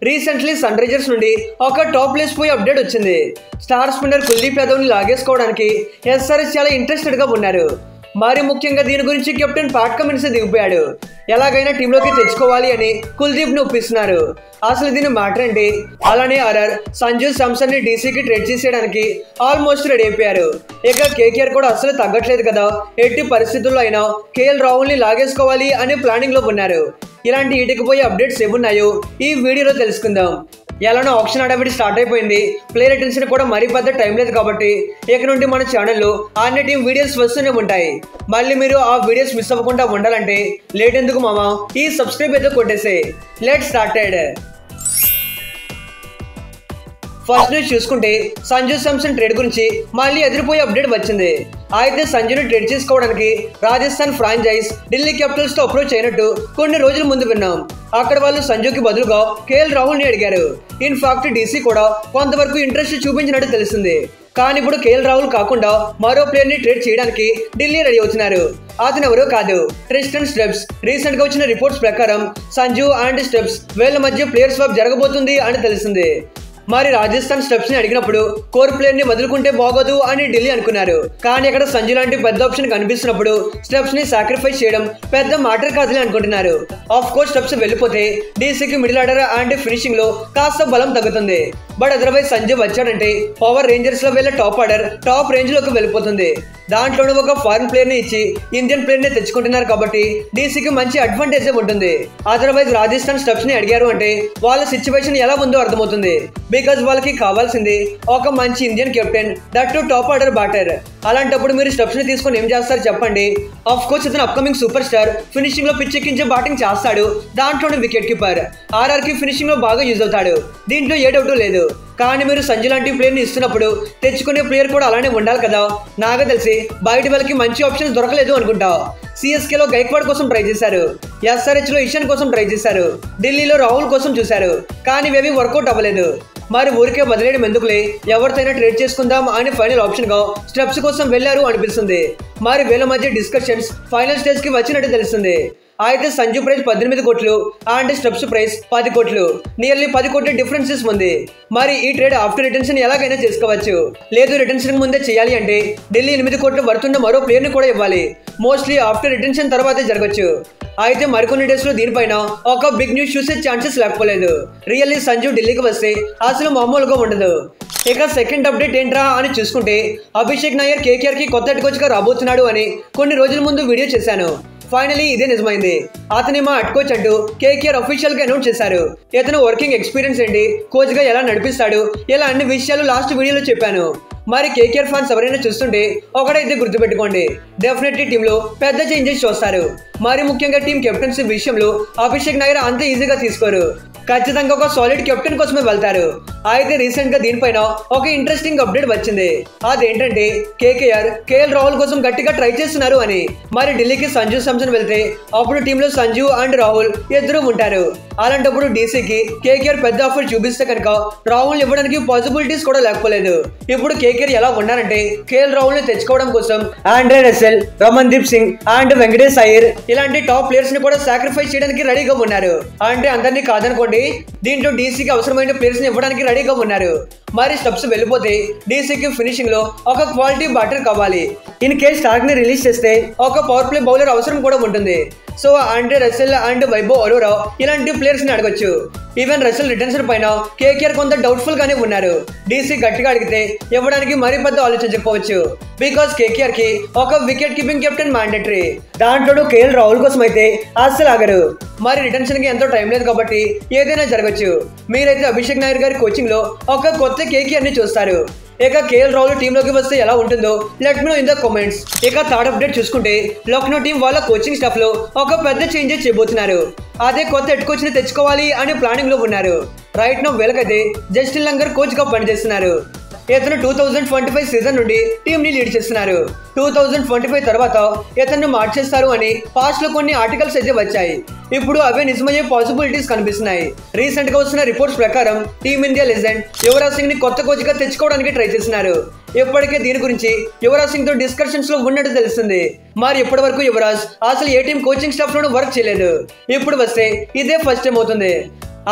Recently sun Risers నుండి ఒక top place పోయి అప్డేట్ వచ్చింది. స్టార్ స్పిన్నర్ కుల్దీప్ యాదవ్ని లాగేసుకోవడానికి ఎస్ఆర్ఎస్ చాలా ఇంట్రెస్టెడ్ గా ఉన్నారు. మరి ముఖ్యంగా దీని గురించి కెప్టెన్ పాట్ కమిన్స్ దిగిపోయాడు. ఎలాగైనా టీంలోకి తెచ్చుకోవాలి అని కుల్దీప్ ని ఒప్పిస్తున్నారు. అసలు దీని మ్యాటర్ ఏంటి? అలానే ఆర్ఆర్ సంజు శాంసన్ ని డీసీకి ట్రేడ్ చేసేయడానికి ఆల్మోస్ట్ రెడీ అయిపోయారు. ఇక కేకేఆర్ కూడా అసలు తగ్గట్లేదు కదా, ఎట్టి పరిస్థితుల్లో అయినా కేఎల్ రాహుల్ ని లాగేసుకోవాలి అనే ప్లానింగ్ లో ఉన్నారు. ఇలాంటి ఇటుకుపోయే అప్డేట్స్ ఏమున్నాయో ఈ వీడియోలో తెలుసుకుందాం. ఎలానో ఆప్షన్ హడావిడి స్టార్ట్ అయిపోయింది. ప్లేయర్ అటెన్షన్ కూడా మరీ పెద్ద టైం లేదు కాబట్టి ఇక నుండి మన ఛానల్లో అన్ని టీం వీడియోస్ వస్తూనే ఉంటాయి. మళ్ళీ మీరు ఆ వీడియోస్ మిస్ అవ్వకుండా ఉండాలంటే లేట్ ఎందుకు మామా, ఈ సబ్స్క్రైబ్ ఏదో కొట్టేసే. Let's started. ఫస్ట్ న్యూస్ చూసుకుంటే సంజు శాంసన్ ట్రేడ్ గురించి మళ్ళీ ఎదిరిపోయే అప్డేట్ వచ్చింది. అయితే సంజుని ట్రేడ్ చేసుకోవడానికి రాజస్థాన్ ఫ్రాంచైజ్ ఢిల్లీ క్యాపిటల్స్ తో అప్రోచ్ అయినట్టు కొన్ని రోజుల ముందు విన్నాం. అక్కడ వాళ్ళు సంజుకి బదులుగా కేఎల్ రాహుల్ ని అడిగారు. ఇన్ఫాక్ట్ డీసీ కూడా కొంతవరకు ఇంట్రెస్ట్ చూపించినట్టు తెలిసింది. కానీ ఇప్పుడు కేఎల్ రాహుల్ కాకుండా మరో ప్లేయర్ ని ట్రేడ్ చేయడానికి ఢిల్లీ రెడీ అవుతున్నారు. అతను ఎవరో కాదు, ట్రిస్టన్ స్టెప్స్. రీసెంట్ గా వచ్చిన రిపోర్ట్స్ ప్రకారం సంజు అండ్ స్టెప్స్ వీళ్ళ మధ్య ప్లేయర్ స్వాప్ జరగబోతుంది అని తెలిసింది. మరి రాజస్థాన్ స్టెప్స్ ని అడిగినప్పుడు కోర్ ప్లేయర్ ని వదులుకుంటే బాగోదు అని ఢిల్లీ అనుకున్నారు. కానీ అక్కడ సంజు లాంటి పెద్ద ఆప్షన్ కనిపిస్తున్నప్పుడు స్టెప్స్ ని సాక్రిఫైస్ చేయడం పెద్ద మ్యాటర్ కాదులే అనుకుంటున్నారు. ఆఫ్ కోర్స్ స్టెప్స్ వెళ్ళిపోతే డీసీకి మిడిల్ ఆర్డర్ అండ్ ఫినిషింగ్ లో కాస్త బలం తగ్గుతుంది. బట్ అదర్వైజ్ సంజు వచ్చాడంటే పవర్ రేంజర్స్ లో వీళ్ళ టాప్ ఆర్డర్ టాప్ రేంజ్ లోకి వెళ్ళిపోతుంది. దాంట్లోనే ఒక ఫారిన్ ప్లేయర్ ని ఇచ్చి ఇండియన్ ప్లేయర్ ని తెచ్చుకుంటున్నారు కాబట్టి డీసీకి మంచి అడ్వాంటేజ్ ఉంటుంది. అదర్వైజ్ రాజస్థాన్ స్టెప్స్ ని అడిగారు అంటే వాళ్ళ సిచ్యువేషన్ ఎలా ఉందో అర్థమవుతుంది. బికాజ్ వాళ్ళకి కావాల్సింది ఒక మంచి Indian captain, that to top order batter. అలాంటప్పుడు మీరు స్టెప్స్ ని తీసుకొని ఏం చేస్తారు చెప్పండి? ఆఫ్ కోర్స్ ఇతను అప్కమింగ్ సూపర్ స్టార్, ఫినిషింగ్ లో పిచ్ ఎక్కించే బ్యాటింగ్ చేస్తాడు. దాంట్లోనే వికెట్ కీపర్, ఆర్ఆర్ కి ఫినిషింగ్ లో బాగా యూజ్ అవుతాడు. దీంట్లో ఏ డౌట్ లేదు. కానీ మీరు సంజు లాంటి ప్లేయర్ ని ఇస్తున్నప్పుడు తెచ్చుకునే ప్లేయర్ కూడా అలానే ఉండాలి కదా. నాకు తెలిసి బయట వాళ్ళకి మంచి ఆప్షన్స్ దొరకలేదు అనుకుంటా. సిఎస్కే లో గైక్వాడ్ కోసం ట్రై చేశారు, ఎస్ఆర్హెచ్ లో ఇషాన్ కోసం ట్రై చేశారు, ఢిల్లీలో రాహుల్ కోసం చూశారు. కానీ ఇవేవి వర్కౌట్ అవ్వలేదు. మరి ఊరికే వదిలేయడం ఎందుకులే, ఎవరితోనైనా ట్రేడ్ చేసుకుందాం అని ఫైనల్ ఆప్షన్ గా స్టెప్స్ కోసం వెళ్లారు అనిపిస్తుంది. మరి వీళ్ళ మధ్య డిస్కషన్స్ ఫైనల్ స్టేజ్ కి వచ్చినట్టు తెలుస్తుంది. అయితే సంజు ప్రైస్ 18 కోట్లు అండ్ స్టెప్స్ ప్రైస్ 10 కోట్లు, నియర్లీ 10 కోట్ల డిఫరెన్సెస్ ఉంది. మరి ఈ ట్రేడ్ ఆఫ్టర్ రిటెన్షన్ ఎలాగైనా చేసుకోవచ్చు. లేదు రిటెన్షన్ ముందే చేయాలి అంటే ఢిల్లీ 8 కోట్లు వర్తున్న మరో ప్లేయర్ ని కూడా ఇవ్వాలి. మోస్ట్లీ ఆఫ్టర్ రిటెన్షన్ తర్వాతే జరగచ్చు. అయితే మరికొన్ని డేస్ లో దీనిపైన ఒక బిగ్ న్యూస్ చూసే ఛాన్సెస్ లేకపోలేదు. రియల్లీ సంజు ఢిల్లీకి వస్తే అసలు మామూలుగా ఉండదు. ఇక సెకండ్ అప్డేట్ ఏంట్రా అని చూసుకుంటే అభిషేక్ నాయర్ కేకేఆర్ కి కొత్త హెడ్ కోచ్ గా రాబోతున్నాడు అని కొన్ని రోజుల ముందు వీడియో చేశాను. ఫైనలీ ఇదే నిజమైంది. అతని మా హెడ్ కోచ్ అంటూ కేకేఆర్ అఫీషియల్ గా అనౌన్స్ చేశారు. ఇతను వర్కింగ్ ఎక్స్పీరియన్స్ ఏంటి, కోచ్ గా ఎలా నడిపిస్తాడు, ఇలా అన్ని విషయాలు లాస్ట్ వీడియోలో చెప్పాను. మరి కేకేఆర్ ఫ్యాన్స్ ఎవరైనా చూస్తుంటే ఒకటైతే గుర్తుపెట్టుకోండి, డెఫినెట్లీ టీమ్ లో పెద్ద చేంజెస్ చూస్తారు. మరి ముఖ్యంగా టీం కెప్టెన్సీ విషయంలో అభిషేక్ నాయర్ అంత ఈజీగా తీసుకోరు. ఖచ్చితంగా ఒక సాలిడ్ కెప్టెన్ కోసమే వెళ్తారు. అయితే రీసెంట్ గా దీనిపైన ఒక ఇంట్రెస్టింగ్ అప్డేట్ వచ్చింది. అదేంటంటే కేకేఆర్ కేఎల్ రాహుల్ కోసం గట్టిగా ట్రై చేస్తున్నారు అని. మరి ఢిల్లీకి సంజు శాంసన్ వెళ్తే అప్పుడు టీంలో సంజు అండ్ రాహుల్ ఇద్దరు ఉంటారు. అలాంటప్పుడు డీసీకి కేకేఆర్ పెద్ద ఆఫర్ చూపిస్తే కనుక రాహుల్ ఇవ్వడానికి పాసిబిలిటీస్ కూడా లేకపోలేదు. ఇప్పుడు కేకేఆర్ ఎలా ఉన్నారంటే కేఎల్ రాహుల్ ని తెచ్చుకోవడం కోసం Andre Russell, Ramandeep Singh and Venkatesh Iyer ఇలాంటి టాప్ ప్లేయర్స్ ని కూడా సాక్రిఫైస్ చేయడానికి రెడీగా ఉన్నారు. అంటే అందరినీ కాదనుకోండి, దీంట్లో డీసీకి అవసరమైన ప్లేయర్స్ ని ఇవ్వడానికి రెడీగా ఉన్నారు. మరి స్టెప్స్ వెళ్ళిపోతే డీసీకి ఫినిషింగ్ లో ఒక క్వాలిటీ బ్యాటర్ కావాలి. ఇన్ కేస్ స్టార్క్ ని రిలీజ్ చేస్తే ఒక పవర్ ప్లే బౌలర్ అవసరం కూడా ఉంటుంది. So Andre Russell and Vaibhav Arora ఇలాంటి ప్లేయర్స్ ని అడగొచ్చు. ఈవెన్ రసెల్ రిటెన్షన్ పైన కేకేఆర్ కొంత డౌట్ఫుల్ గానే ఉన్నారు. డీసీ గట్టిగా అడిగితే ఇవ్వడానికి మరీ పెద్ద ఆలోచించకపోవచ్చు. బికాస్ కేకేఆర్ కి ఒక వికెట్ కీపింగ్ కెప్టెన్ మ్యాండేటరీ. దాంట్లో కేఎల్ రాహుల్ కోసం అయితే అస్సలు ఆగరు. మరి రిటెన్షన్ కి ఎంతో టైం లేదు కాబట్టి ఏదైనా జరగచ్చు. మీరైతే అభిషేక్ నాయర్ గారి కోచింగ్ లో ఒక కొత్త కేకేఆర్ ని చూస్తారు. ఇక కేఎల్ రాహుల్ టీంలోకి వస్తే ఎలా ఉంటుందో let me know in the comments. ఇక థర్డ్ అప్డేట్ చూసుకుంటే లక్నో టీం వాళ్ళ కోచింగ్ స్టాఫ్ లో ఒక పెద్ద చేంజెస్ చేయబోతున్నారు. అదే కొత్త హెడ్ కోచ్ ని తెచ్చుకోవాలి అనే ప్లానింగ్ లో ఉన్నారు. రైట్ నో వీళ్ళకైతే జస్టిన్ లంగర్ కోచ్ గా పనిచేస్తున్నారు. ఇతను 2025 సీజన్ నుండి టీం ని లీడ్ చేస్తున్నారు. 2025 తర్వాత ఇతను మార్చేస్తారు అని పాస్ట్ లో కొన్ని ఆర్టికల్స్ అయితే వచ్చాయి. ఇప్పుడు అవే నిజమయ్యే పాసిబిలిటీస్ కనిపిస్తున్నాయి. రీసెంట్ గా వస్తున్న రిపోర్ట్స్ ప్రకారం టీమిండియా లెజెండ్ యువరాజ్ సింగ్ ని కొత్త కోచ్ గా తెచ్చుకోవడానికి ట్రై చేస్తున్నారు. ఇప్పటికే దీని గురించి యువరాజ్ సింగ్ తో డిస్కషన్స్ లో ఉన్నట్టు తెలుస్తుంది. మరి ఇప్పటి వరకు యువరాజ్ అసలు ఏ టీం కోచింగ్ స్టాఫ్ లోనూ వర్క్ చేయలేదు. ఇప్పుడు వస్తే ఇదే ఫస్ట్ టైం అవుతుంది.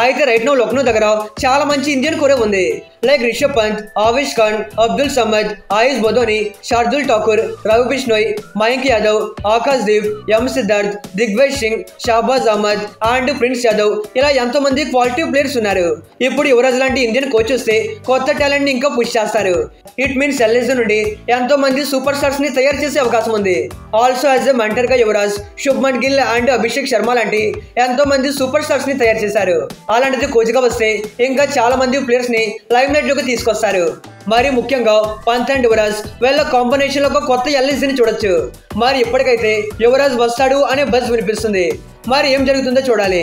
అయితే రైట్ నో లక్నో దగ్గర చాలా మంచి ఇండియన్ కోరే ఉంది. Like Rishabh Pant, Avesh Khan, Abdul Samad, Ayush Badoni, Shardul Thakur, Ravi Bishnoi, Mayank Yadav, Akash Deep, M Siddharth, Digvijay Singh, Shahbaz Ahmed and Prince Yadav ఇలా ఎంతో మంది క్వాలిటీ ప్లేయర్స్ ఉన్నారు. ఇప్పుడు యువరాజ్ లాంటి ఇండియన్ కోచ్ వస్తే కొత్త టాలెంట్ ని ఇంకా పుష్ చేస్తారు. ఇట్ మీన్స్ ఎల్ఎస్ నుండి ఎంతో మంది సూపర్ స్టార్స్ ని తయారు చేసే అవకాశం ఉంది. ఆల్సో యాజ్ ఎ మెంటర్ గా యువరాజ్, శుభ్మన్ గిల్ అండ్ అభిషేక్ శర్మ లాంటి ఎంతో మంది సూపర్ స్టార్స్ ని తయారు చేశారు. అలాంటిది కోచ్ గా వస్తే ఇంకా చాలా మంది ప్లేయర్స్ ని లైమ్ లైట్ లోకి తీసుకొస్తారు. మరి ముఖ్యంగా పంత్ అండ్ యువరాజ్ వీళ్ళ కాంబినేషన్ లో ఒక కొత్త ఎల్ఎస్ని చూడొచ్చు. మరి ఇప్పటికైతే యువరాజ్ వస్తాడు అనే బజ్ వినిపిస్తుంది. మరి ఏం జరుగుతుందో చూడాలి.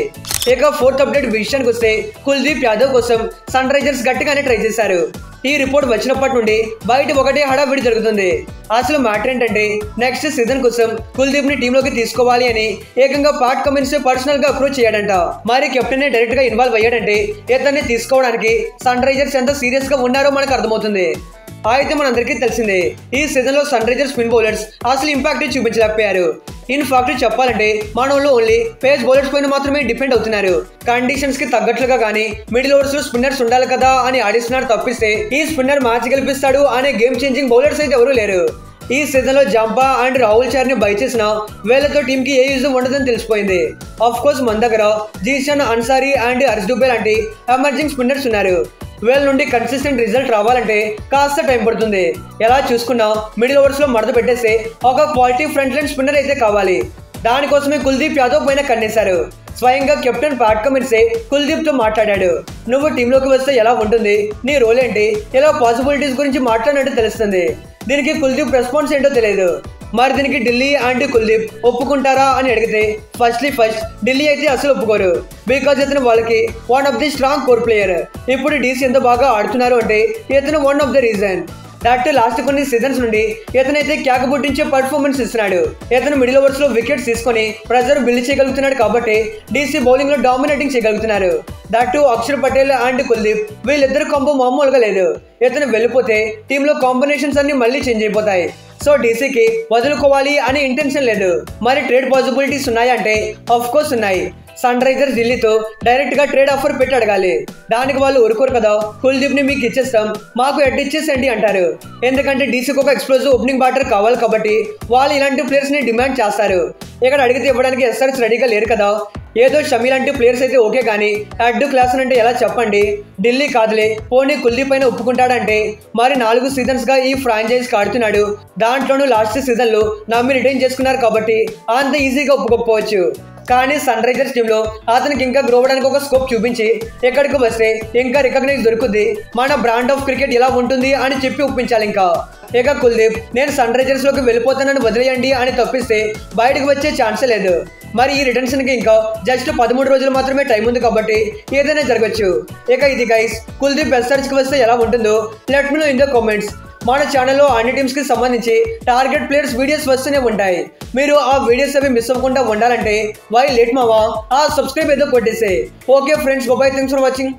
ఇక ఫోర్త్ అప్డేట్ విషయానికి వస్తే కుల్దీప్ యాదవ్ కోసం సన్ రైజర్స్ గట్టిగానే ట్రై చేశారు. ఈ రిపోర్ట్ వచ్చినప్పటి నుండి బయట ఒకటే హడావిడి జరుగుతుంది. అసలు మ్యాటర్ ఏంటంటే నెక్స్ట్ సీజన్ కోసం కుల్దీప్ ని టీంలోకి తీసుకోవాలి అని ఏకంగా పాట్ కమిన్స్ పర్సనల్ గా అప్రోచ్ చేయడంట. మరి కెప్టెన్ ని డైరెక్ట్ గా ఇన్వాల్వ్ అయ్యాడంటే ఇతన్ని తీసుకోవడానికి సన్ రైజర్స్ ఎంత సీరియస్ గా ఉన్నారో మనకు అర్థమవుతుంది. అయితే మనందరికీ తెలిసిందే ఈ సీజన్ లో సన్ రైజర్స్ స్పిన్ బౌలర్స్ అసలు ఇంపాక్ట్ చూపించలేకపోయారు. ఇన్ ఫ్యాక్ట్ చెప్పాలంటే మనోళ్ళు ఓన్లీ పేస్ బౌలర్స్ పైన మాత్రమే డిపెండ్ అవుతున్నారు. కండిషన్స్ కి తగ్గట్లుగా గానీ మిడిల్ ఓవర్స్ లో స్పిన్నర్స్ ఉండాలి కదా అని ఆడిస్తున్నారు తప్పిస్తే ఈ స్పిన్నర్ మ్యాచ్ గెలిపిస్తాడు అనే గేమ్ చేంజింగ్ బౌలర్స్ అయితే ఎవరూ లేరు. ఈ సీజన్ లో జంపా అండ్ రాహుల్ చార్ ని బై చేసిన వీళ్ళతో టీమ్ కి ఏ యూజ్ ఉండదని తెలిసిపోయింది. ఆఫ్ కోర్స్ మన దగ్గర జీషన్ అన్సారీ అండ్ హర్ష్ దుబే లాంటి ఎమర్జింగ్ స్పిన్నర్స్ ఉన్నారు. వీళ్ళ నుండి కన్సిస్టెంట్ రిజల్ట్ రావాలంటే కాస్త టైం పడుతుంది. ఎలా చూసుకున్నా మిడిల్ ఓవర్స్ లో మడత పెట్టేస్తే ఒక క్వాలిటీ ఫ్రంట్ లైన్ స్పిన్నర్ అయితే కావాలి. దానికోసమే కుల్దీప్ యాదవ్ పైన కన్నేశారు. స్వయంగా కెప్టెన్ పాట్ కమిన్సే కుల్దీప్ తో మాట్లాడాడు. నువ్వు టీంలోకి వస్తే ఎలా ఉంటుంది, నీ రోల్ ఏంటి, ఎలా పాసిబిలిటీస్ గురించి మాట్లాడినట్టు తెలుస్తుంది. దీనికి కుల్దీప్ రెస్పాన్స్ ఏంటో తెలియదు. మరి దీనికి ఢిల్లీ అండ్ కుల్దీప్ ఒప్పుకుంటారా అని అడిగితే ఫస్ట్ ఢిల్లీ అయితే అసలు ఒప్పుకోరు. బికాజ్ ఇతను వాళ్ళకి one of the strong core player. ఇప్పుడు డీసీ ఎంత బాగా ఆడుతున్నారు అంటే ఇతను one of the reason. That last కొన్ని సీజన్స్ నుండి ఇతనైతే క్యాక్ పుట్టించే పర్ఫార్మెన్స్ ఇస్తున్నాడు. ఇతను మిడిల్ ఓవర్స్ లో వికెట్స్ తీసుకొని ప్రెజర్ బిల్డ్ చేయగలుగుతున్నాడు కాబట్టి డీసీ బౌలింగ్ లో డామినేటింగ్ చేయగలుగుతున్నారు. దట్ అక్షర్ పటేల్ అండ్ కుల్దీప్ వీళ్ళిద్దరు కాంబో మామూలుగా లేదు. ఇతను వెళ్ళిపోతే టీంలో కాంబినేషన్స్ అన్ని మళ్ళీ చేంజ్ అయిపోతాయి. సో డీసీకి వదులుకోవాలి అనే ఇంటెన్షన్ లేదు. మరి ట్రేడ్ పాసిబిలిటీస్ ఉన్నాయంటే ఆఫ్ కోర్స్ ఉన్నాయి. సన్ రైజర్స్ ఢిల్లీతో డైరెక్ట్ గా ట్రేడ్ ఆఫర్ పెట్టి అడగాలి. దానికి వాళ్ళు ఊరుకోరు కదా. కుల్దీప్ ని మీకు ఇచ్చేస్తాం, మాకు హెడ్ ఇచ్చేసండి అంటారు. ఎందుకంటే డీసీకి ఒక ఎక్స్ప్లోజివ్ ఓపెనింగ్ బ్యాటర్ కావాలి కాబట్టి వాళ్ళు ఇలాంటి ప్లేయర్స్ ని డిమాండ్ చేస్తారు. ఇక్కడ అడిగితే ఇవ్వడానికి ఎస్ఆర్స్ రెడీగా లేరు కదా. ఏదో షమీ లాంటి ప్లేయర్స్ అయితే ఓకే కానీ హెడ్ క్లాస్ అంటే ఎలా చెప్పండి. ఢిల్లీ కాదులే పోనీ కుల్దీప్ పైన ఒప్పుకుంటాడంటే మరి 4 సీజన్స్ గా ఈ ఫ్రాంచైజ్ ఆడుతున్నాడు. దాంట్లోనూ లాస్ట్ సీజన్ లో నమ్మి రిటైన్ చేసుకున్నారు కాబట్టి అంత ఈజీగా ఒప్పుకోకపోవచ్చు. కానీ సన్ రైజర్స్ టీంలో అతనికి ఇంకా గ్రో అవడానికి ఒక స్కోప్ చూపించి ఎక్కడికి వస్తే ఇంకా రికగ్నైజ్ దొరుకుతుంది. మన బ్రాండ్ ఆఫ్ క్రికెట్ ఎలా ఉంటుంది అని చెప్పి ఒప్పించాలి. ఇంకా ఇక కుల్దీప్ నేను సన్ రైజర్స్ లోకి వెళ్ళిపోతానని వదిలేయండి అని తప్పిస్తే బయటకు వచ్చే ఛాన్సే లేదు. మరి ఈ రిటర్న్షన్ కి ఇంకా జస్ట్ 13 రోజులు మాత్రమే టైం ఉంది కాబట్టి ఏదైనా జరగచ్చు. ఇక ఇది గైస్ కుల్దీప్ ఎస్ఆర్స్ కి వస్తే ఎలా ఉంటుందో let me know in the comments. మన ఛానల్లో అన్ని టీమ్స్ కి సంబంధించి టార్గెట్ ప్లేయర్స్ వీడియోస్ వస్తూనే ఉంటాయి. మీరు ఆ వీడియోస్ అవి మిస్ అవ్వకుండా ఉండాలంటే వై లేట్ మావా ఆ సబ్స్క్రైబ్ ఏదో కొట్టేసే. Okay friends, bye, thanks for watching.